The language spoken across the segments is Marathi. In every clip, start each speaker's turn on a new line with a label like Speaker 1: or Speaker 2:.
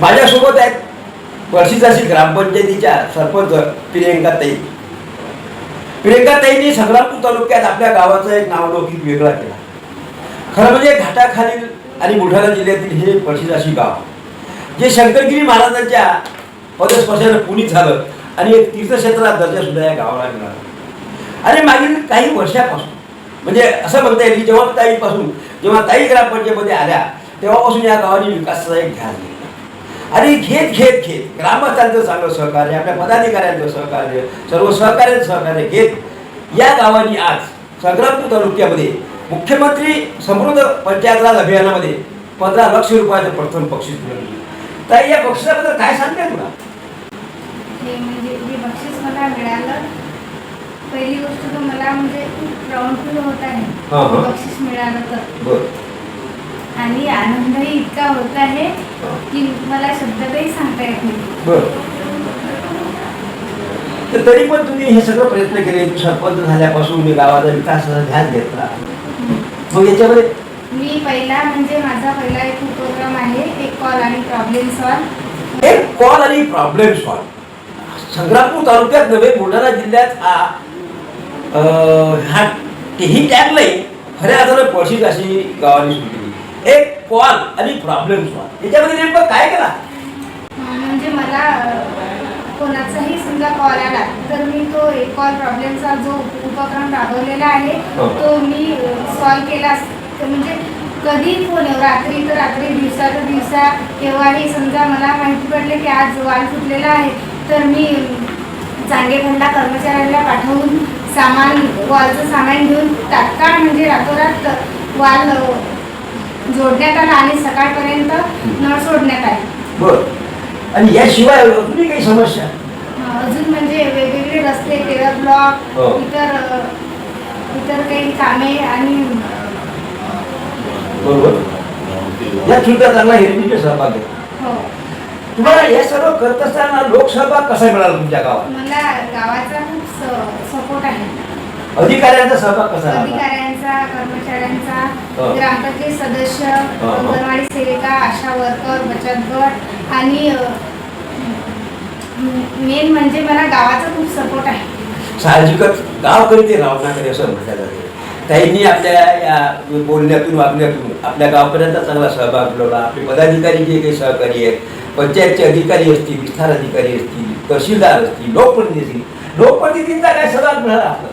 Speaker 1: माझ्यासोबत आहेत पळशीचाशी ग्रामपंचायतीच्या सरपंच प्रियंकाताई. प्रियंकाताईंनी संग्रामपूर तालुक्यात आपल्या गावाचा एक नावलौकिक वेगळा केला. खरं म्हणजे घाटाखालील आणि बुलढाणा जिल्ह्यातील हे पळशीचाशी गाव जे शंकरगिरी महाराजांच्या पदस्पर्शाने पुनीत झालं आणि एक तीर्थक्षेत्राचा दर्जा सुद्धा या गावाला मिळाला. आणि मागील काही वर्षापासून म्हणजे असं म्हणता येईल की जेव्हा ताई ग्रामपंचायतीमध्ये आल्या तेव्हापासून या गावाने विकासाचा एक ध्यान घेतला. आणि घेत ग्रामस्थांचं चांगलं सहकार्य, आपल्या पदाधिकाऱ्यांचं सहकार्य, सर्व सहकार्यांचं सहकार्य घेत या गावाने आज संग्रामपूर तालुक्यामध्ये मुख्यमंत्री समृद्ध पंचायत राज अभियानामध्ये 15 लाख रुपयाचं प्रथम बक्षीस मिळवलं. तर या बक्षिसाबद्दल काय सांगते तुला?
Speaker 2: म्हणजे हे बक्षीस मला मिळालं, पहिली गोष्ट तर मला म्हणजे खूप प्राऊड फील होत आहे बक्षीस मिळालं तर. आणि आनंदही इतका होत आहे की मला शब्दातही सांगता येत नाही.
Speaker 1: तर तरी पण तुम्ही हे सगळं प्रयत्न केले, सरपंच झाल्यापासून गावाचा विकासाचा ध्यान घेतला. मग याच्यामध्ये
Speaker 2: मी माझा पहिला एक उपक्रम आहे, एक कॉल आणि प्रॉब्लेम सॉल्व.
Speaker 1: एक कॉल आणि प्रॉब्लेम सॉल्व संग्रामपूर तालुक्यात नव्हे बुलढाणा जिल्ह्यात हा ही टॅगलाईन खऱ्या अर्थानं पळशीचाशी गावाने सुरू केली. एक कॉल आणि प्रॉब्लेम सॉल्व याच्यामध्ये नेमकं काय केला?
Speaker 2: म्हणजे मला कोणाचाही समजा कॉल आला तर मी तो एक कॉल प्रॉब्लेमचा जो उपक्रम राबवलेला आहे तो मी सॉल्व केला. म्हणजे कधी फोन रात्री तर रात्री, दिवसा तर दिवसा, केव्हाही समजा मला माहिती पडले की आज वाल फुटलेला आहे तर मी चांगेखंडा कर्मचाऱ्यांना पाठवून वॉलचं सामान घेऊन तात्काळ म्हणजे रातोरात वाल जोडण्यात आला आणि सकाळपर्यंत नळ सोडण्यात आले.
Speaker 1: आणि याशिवाय अजूनही काही समस्या?
Speaker 2: अजून म्हणजे वेगवेगळे रस्ते, टेलर ब्लॉक, इतर काही कामे आणि
Speaker 1: बरोबर या सुद्धा चांगला हिरवीचे सहभाग आहे. तुम्हाला हे सर्व करत असताना लोकसहभाग कसा मिळाला तुमच्या गावात?
Speaker 2: मला गावाचा खूप सपोर्ट आहे.
Speaker 1: अधिकाऱ्यांचा सहभाग कसा?
Speaker 2: अधिकाऱ्यांचा, कर्मचाऱ्यांचा, ग्रामपंचायत सदस्य, अंगणवाडी सेविका, आशा वर्कर, बचत गट आणि मेन म्हणजे मला गावाचा खूप सपोर्ट आहे.
Speaker 1: साहजिकच गावकरी ते रावणाकडे असं म्हटलं जाते. त्यांनी आपल्या या बोलण्यातून वागण्यातून आपल्या गावकऱ्यांचा चांगला सहभाग मिळवला. आपले पदाधिकारी जे काही सहकारी आहेत, पंचायतचे अधिकारी असतील, विस्तार अधिकारी असतील, तहसीलदार असतील, लोकप्रतिनिधींचा काय सहभाग मिळाला? आपला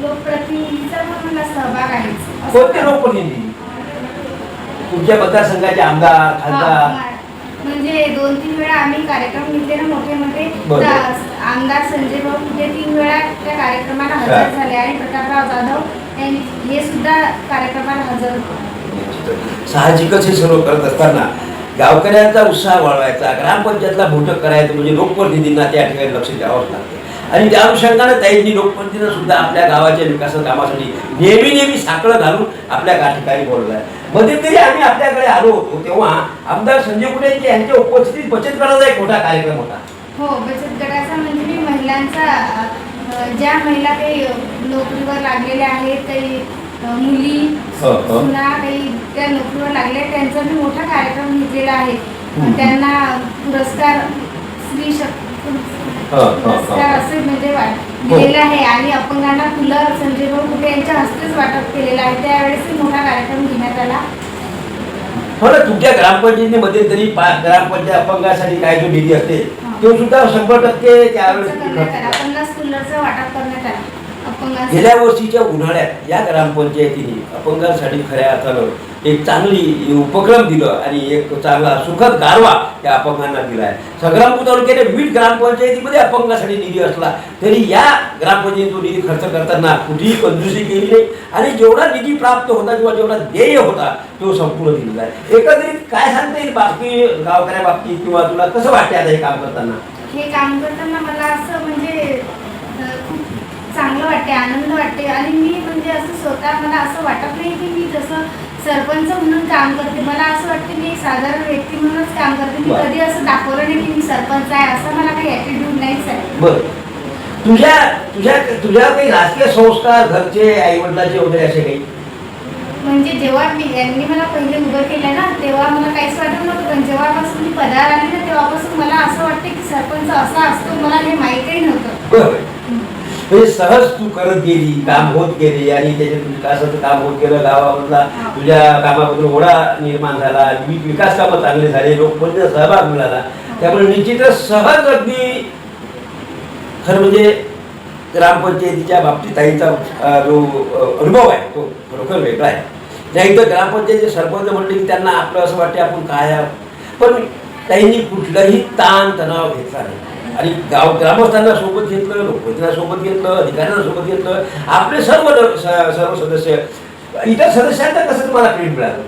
Speaker 2: लोकप्रतिनिधीचा पण मला सहभाग आहे.
Speaker 1: कोणते लोकप्रतिनिधी? तुमच्या मतदारसंघाचे आमदार, खासदार?
Speaker 2: म्हणजे 2-3 वेळा आम्ही कार्यक्रम घेतले ना मोठे आमदार संजय भाऊ कुठे 3 वेळा त्या कार्यक्रमाला हजर झाले आणि प्रतापराव जाधव हे सुद्धा कार्यक्रमाला हजर होते.
Speaker 1: साहजिकच हे सर्व करत असताना गावकऱ्यांचा उत्साह वाढवायचा, ग्रामपंचायतला मोठं करायचं म्हणजे लोकप्रतिनिधींना त्या ठिकाणी लक्ष द्यावंच लागतं. आणि त्या अनुषंगाने त्यांनी लोकप्रतिनिधींना सुद्धा आपल्या गावाच्या विकास कामासाठी नेहमी साखळं घालून आपल्या ठिकाणी बोलवलं आहे. मध्यंतरी आम्ही आपल्याकडे आलो होतो तेव्हा आमदार संजय कुटे यांच्या उपस्थितीत बचत गटाचा एक मोठा कार्यक्रम होता.
Speaker 2: हो, बचत गटाचा म्हणजे मी महिलांचा, ज्या महिला काही नोकरीवर लागलेल्या आहेत, काही मुली सुना काही त्या नोकरीवर लागल्या त्यांचा मी मोठा कार्यक्रम घेतलेला आहे. त्यांना पुरस्कार पुरस्कार असे म्हणजे दिलेले आहे आणि अपंगांना फुलं संजय भाऊ कुटे यांच्या हस्तेच वाटप केलेलं आहे. त्यावेळेस मोठा कार्यक्रम घेण्यात आला.
Speaker 1: हो ना, तुमच्या ग्रामपंचायतीमध्ये तरी ग्रामपंचायत अपंगासाठी काय जो निधी असते तो सुद्धा 100% त्यावेळेस
Speaker 2: 50 फुलांचं वाटप करण्यात आलं.
Speaker 1: गेल्या वर्षीच्या उन्हाळ्यात या ग्रामपंचायतीने अपंगांसाठी खऱ्या अर्थानं एक चांगली उपक्रम दिलं आणि एक चांगला सुखद गारवा त्या अपंगांना दिला आहे. संग्रामपूर तालुक्याने विविध ग्रामपंचायतीमध्ये अपंगासाठी निधी असला तरी या ग्रामपंचायतीचा निधी खर्च करताना कुठेही कंजूसी केली नाही आणि जेवढा निधी प्राप्त होता किंवा जेवढा ध्येय होता तो संपूर्ण दिलेला आहे. एकंदरीत काय सांगता येईल बाकी गावकऱ्या बाबतीत किंवा तुला कसं वाटते आता हे काम करताना?
Speaker 2: हे काम करताना मला असं म्हणजे खूप चांगलं वाटते, आनंद वाटते आणि मी म्हणजे असं स्वतः मला असं वाटत नाही की मी जसं सरपंच म्हणून काम करते. मला असं वाटते मी एक साधारण व्यक्ती म्हणूनच काम करते. मी कधी असं दाखवलं नाही की मी सरपंच आहे, असं मला काही ॲटिट्यूड नाहीच आहे.
Speaker 1: बरं, तुझ्या काही राजकीय संस्कार घरचे आई वडिलांचे वगैरे असे काही?
Speaker 2: म्हणजे जेव्हा यांनी मला पहिले उभं केलं ना तेव्हा मला काहीच वाटत नव्हतं, पण जेव्हापासून मी पदावर आली ना तेव्हापासून मला असं वाटतं की सरपंच असा असतो मला हे माहीतही नव्हतं.
Speaker 1: बरोबर. म्हणजे सहज तू करत गेली, काम होत गेली आणि त्याच्यात विकासाचं काम होत गेलं, गावामधला तुझ्या कामाबद्दल ओढा निर्माण झाला, विकास कामं चांगले झाले, लोकप्रतिनिधीचा सहभाग मिळाला. त्यामुळे निश्चितच सहज अगदी खरं म्हणजे ग्रामपंचायतीच्या बाबतीत ताईचा जो अनुभव आहे तो खरोखर वेगळा आहे. नाही तर ग्रामपंचायतीचे सरपंच म्हटले की त्यांना आपलं असं वाटते आपण काय आहे, पण त्यांनी कुठलाही ताण तणाव घेतला नाही आणि ग्रामस्थांना सोबत घेतलं, लोकप्रतिनिधींना सोबत घेतलं, अधिकाऱ्यांना सोबत घेतलं. आपले सर्व सदस्य, इतर सदस्यांना कसं तुम्हाला प्रेम मिळालं?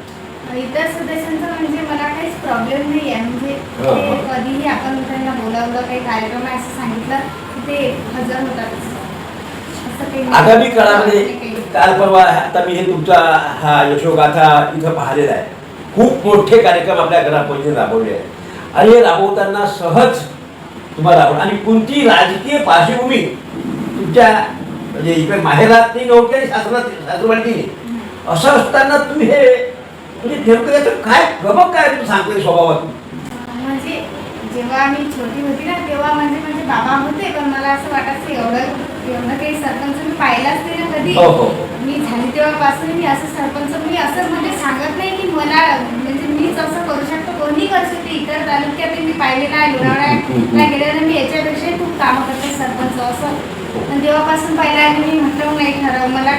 Speaker 2: इतर सदस्यांचं म्हणजे मला काहीच प्रॉब्लेम नाही आहे. म्हणजे ते कधीही आपण त्यांना बोलावलं, काही कार्यक्रम आहे असं सांगितलं की ते हजर होतात.
Speaker 1: आगामी काळामध्ये काल परवा आता मी हे तुमचा हा यशोगाथा इथं पाहिलेला आहे. खूप मोठे कार्यक्रम आपल्या ग्रामपंचायतीत राबवले आहेत आणि हे राबवताना सहज तुम्हाला आणि कोणती राजकीय पार्श्वभूमी तुमच्या म्हणजे इकडे माहेरात नाही नव्हती आणि सासरवाडीत नाही. असं असताना तुम्ही हे म्हणजे नेमकं याचं काय गमक काय तुम्ही सांगतोय स्वभावातून?
Speaker 2: म्हणजे जेव्हा मी छोटी होती ना तेव्हा म्हणजे बाबा होते, पण मला असं वाटायचं एवढं काही सरपंच मी पाहिलाच नाही ना कधी. मी झाली तेव्हापासून मी असं सरपंच मी असं म्हणजे सांगत नाही की मला म्हणजे मीच असं करू शकतो, कोणी करू शकते. इतर तालुक्यात मी पाहिलेलं आहे, लोणावळ्याला गेल्यानं मी याच्यापेक्षाही खूप कामं करते सरपंच असं. पण तेव्हापासून पाहिलं आणि मी म्हटलं नाही मला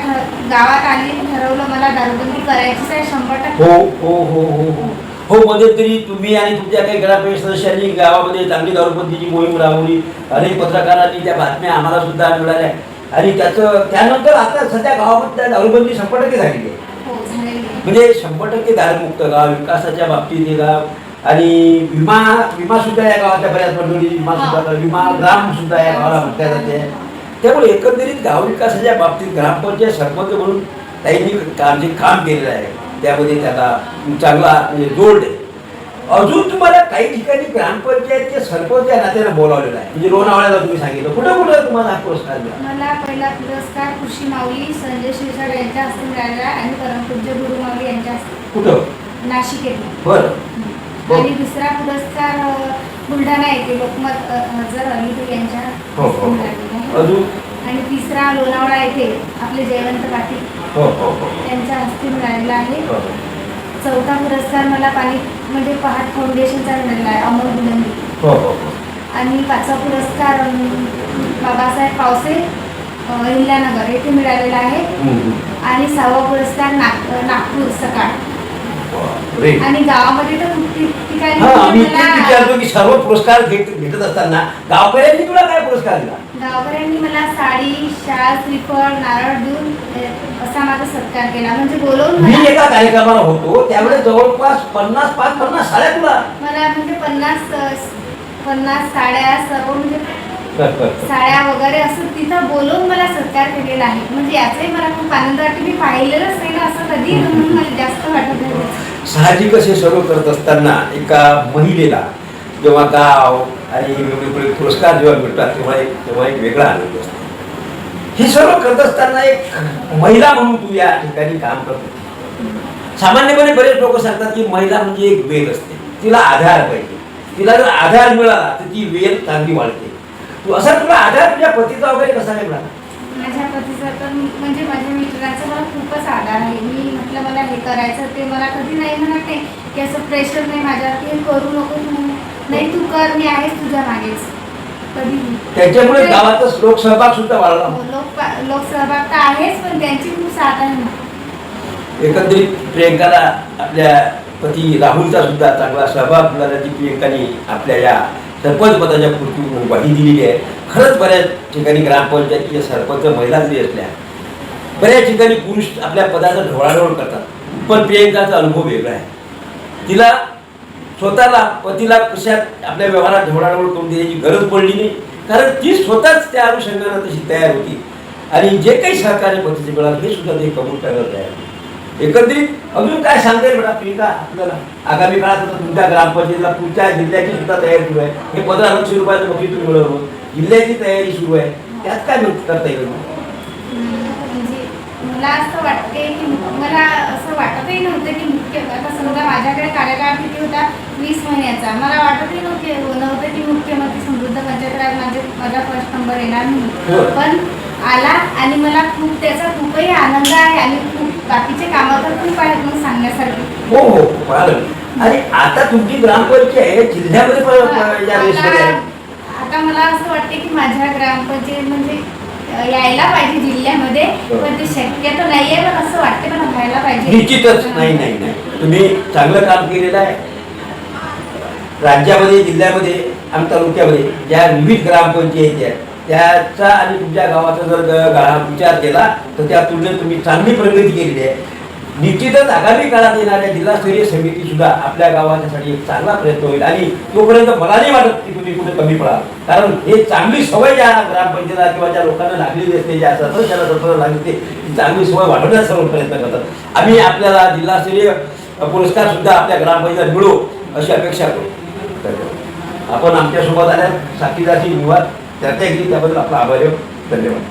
Speaker 2: गावात आली ठरवलं मला दारूबंदी करायचीच आहे 100%.
Speaker 1: हो मध्यंतरी तुम्ही आणि तुमच्या काही ग्रामपंचायत सदस्यांनी गावामध्ये चांगली दारूबंदीची मोहीम राबवली. अनेक पत्रकारांनी त्या बातम्या आम्हाला सुद्धा मिळाल्या आणि त्यानंतर आता सध्या गावामध्ये दारूबंदी 100% झालेली आहे. म्हणजे 100% दारूमुक्त गाव, विकासाच्या बाबतीत हे गाव आणि विमा सुद्धा या गावाच्या बऱ्याच मंडळी विमा ग्राम सुद्धा या गावाला म्हटल्या जाते. त्यामुळे एकंदरीत गाव विकासाच्या बाबतीत ग्रामपंचायत सरपंच म्हणून त्यांनी काम केलेलं आहे. त्यामध्ये त्याला चांगला म्हणजे जोड आहे. अजून तुम्हाला काही ठिकाणी ग्रामपंचायतचे सरपंच या नात्यानं बोलावलेलं आहे. म्हणजे लोणावळ्याला तुम्ही सांगितलं, कुठं कुठं तुम्हाला हा पुरस्कार मिळाला?
Speaker 2: मला पहिला पुरस्कार कृषी माऊली संजय शिरसाट यांच्या हस्ते मिळाला आणि परमपूज्य गुरु माऊली यांच्या हस्ते.
Speaker 1: कुठं?
Speaker 2: नाशिक येथे.
Speaker 1: बरं.
Speaker 2: आणि दुसरा पुरस्कार बुलढाणा येथे लोकमत हजर अली यांच्या हस्ते मिळालेला आहे.
Speaker 1: अजून? आणि
Speaker 2: तिसरा लोणावळा येथे आपले जयवंत पाटील त्यांच्या हस्ते मिळालेला आहे. चौथा पुरस्कार मला म्हणजे पहाट फाउंडेशनचा मिळालेला आहे, अमोल बुलंदी. आणि पाचवा पुरस्कार बाबासाहेब पावसे अहिल्यानगर येथे मिळालेला आहे. आणि 6वा पुरस्कार नागपूर सकाळ. आणि गावामध्ये तर खूप ठिकाणी
Speaker 1: विचारतो की सर्व पुरस्कार भेटत असताना गावकऱ्यांनी तुला काय पुरस्कार दिला?
Speaker 2: गावकऱ्यांनी मला साडी, शाल, श्रीफळ, नारळ देऊन असा माझा सत्कार केला. म्हणजे बोलवून
Speaker 1: मी एका कार्यक्रमाला होतो त्यावेळेस जवळपास 50 साड्या तुला
Speaker 2: मला म्हणजे 50 साड्या सर्व म्हणजे साड्या वगैरे असं तिथं बोलवून मला सत्कार केलेला आहे. म्हणजे याचाही मला खूप आनंद वाटतो. मी पाहिलेलंच नाही ना असं कधी, म्हणून मला जास्त वाटत आहे.
Speaker 1: साहजिक असे सर्व करत असताना एका महिलेला जेव्हा गाव आणि वेगवेगळे पुरस्कार जेव्हा मिळतात तेव्हा एक वेगळा आनंद असतो. हे सर्व करत असताना एक महिला म्हणून तू या ठिकाणी काम करतो. सामान्यपणे बरेच लोक सांगतात की महिला म्हणजे एक वेल असते, तिला आधार पाहिजे. तिला जर आधार मिळाला तर ती वेल चांगली वाढते. असा तुला आधार तुझ्या पतीचा वगैरे कसा नाही मिळाला?
Speaker 2: माझ्या पतीचा तर म्हणजे माझ्या मित्राचा मला खूपच आधार आहे. मी म्हटलं मला हे करायचं, ते मला कधी नाही म्हणत नाही की असं प्रेशर नाही माझ्यावर की हे करू नको, नाही तू कर, मी आहेच तुझ्या मागेच कधी.
Speaker 1: त्याच्यामुळे गावाचा लोकसहभाग सुद्धा वाढला.
Speaker 2: लोकसहभाग तर आहेच, पण त्यांची खूप साथ आहे ना.
Speaker 1: एकंदरीत प्रियंकाला आपल्या पती राहुलचा सुद्धा चांगला सहभाग मिळाल्याची प्रियंकाने आपल्या या सरपंच पदाच्या पूर्ती ग्वाही दिलेली आहे. खरंच बऱ्याच ठिकाणी ग्रामपंचायतीचे सरपंच महिला जरी असल्या, बऱ्याच ठिकाणी पुरुष आपल्या पदाचा ढवळाढवळ करतात, पण प्रियंकाचा अनुभव वेगळा आहे. तिला स्वतःला पतीला कशात आपल्या व्यवहारात ढवळाढवळ करून देण्याची गरज पडली नाही, कारण ती स्वतःच त्या अनुषंगाने तशी तयार होती आणि जे काही सहकार्य पतीचे मिळालं हे सुद्धा ते कबूल करायला तयार. एकंदरीत अजून काय सांगता येईल बेटा प्रियंका आपल्याला? आगामी काळात आता तुमच्या ग्रामपंचायतीला पुढच्या जिल्ह्याची सुद्धा तयारी सुरू आहे. हे 15 लाख रुपयाचं बक्षीस तुम्ही मिळवलं, जिल्ह्याची तयारी सुरू आहे, त्यात काय करता येईल?
Speaker 2: म्हणजे मला असं वाटते की मला असं वाटतही नव्हतं की मुख्य आता समजा माझ्याकडे कार्यकाळ किती होता 20 महिन्याचा. मला वाटतही नव्हतं की मुख्यमंत्री समृद्ध पंचायत राज माझा फर्स्ट नंबर येणार नाही. पण आला आणि मला खूप त्याचा खूपही आनंद आहे आणि खूप बाकीचे कामं तर खूप आहेत मग सांगण्यासारखी.
Speaker 1: हो हो पाहिलं. आणि आता तुमची ग्रामपंचायत जिल्ह्यामध्ये या रेसमध्ये आहे.
Speaker 2: आता मला असं वाटते की माझ्या ग्रामपंचायत म्हणजे यायला पाहिजे जिल्ह्यामध्ये, पण ते शक्यतो नाहीये, पण असं वाटते पण व्हायला पाहिजे.
Speaker 1: निश्चितच नाही तुम्ही चांगलं काम केलेलं आहे. राज्यामध्ये जिल्ह्यामध्ये आणि तालुक्यामध्ये ज्या विविध ग्रामपंचायती आहेत त्याचा आणि तुमच्या गावाचा जर विचार केला तर त्या तुलनेत तुम्ही चांगली प्रगती केलेली आहे. निश्चितच आगामी काळात येणाऱ्या जिल्हास्तरीय समिती सुद्धा आपल्या गावाच्यासाठी एक चांगला प्रयत्न होईल आणि तोपर्यंत मला नाही वाटत की तुम्ही कुठे कमी पडाल. कारण हे चांगली सवय ज्या ग्रामपंचायत किंवा ज्या लोकांना लागलेली असते, ज्या सतत लागली ते चांगली सवय वाढवण्याचा सर्व प्रयत्न करतात. आम्ही आपल्याला जिल्हास्तरीय पुरस्कार सुद्धा आपल्या ग्रामपंचायत मिळो अशी अपेक्षा करू. आपण आमच्यासोबत आल्या साक्षीदारशी निवाद चर्चा केली त्याबद्दल आपला आभार. धन्यवाद.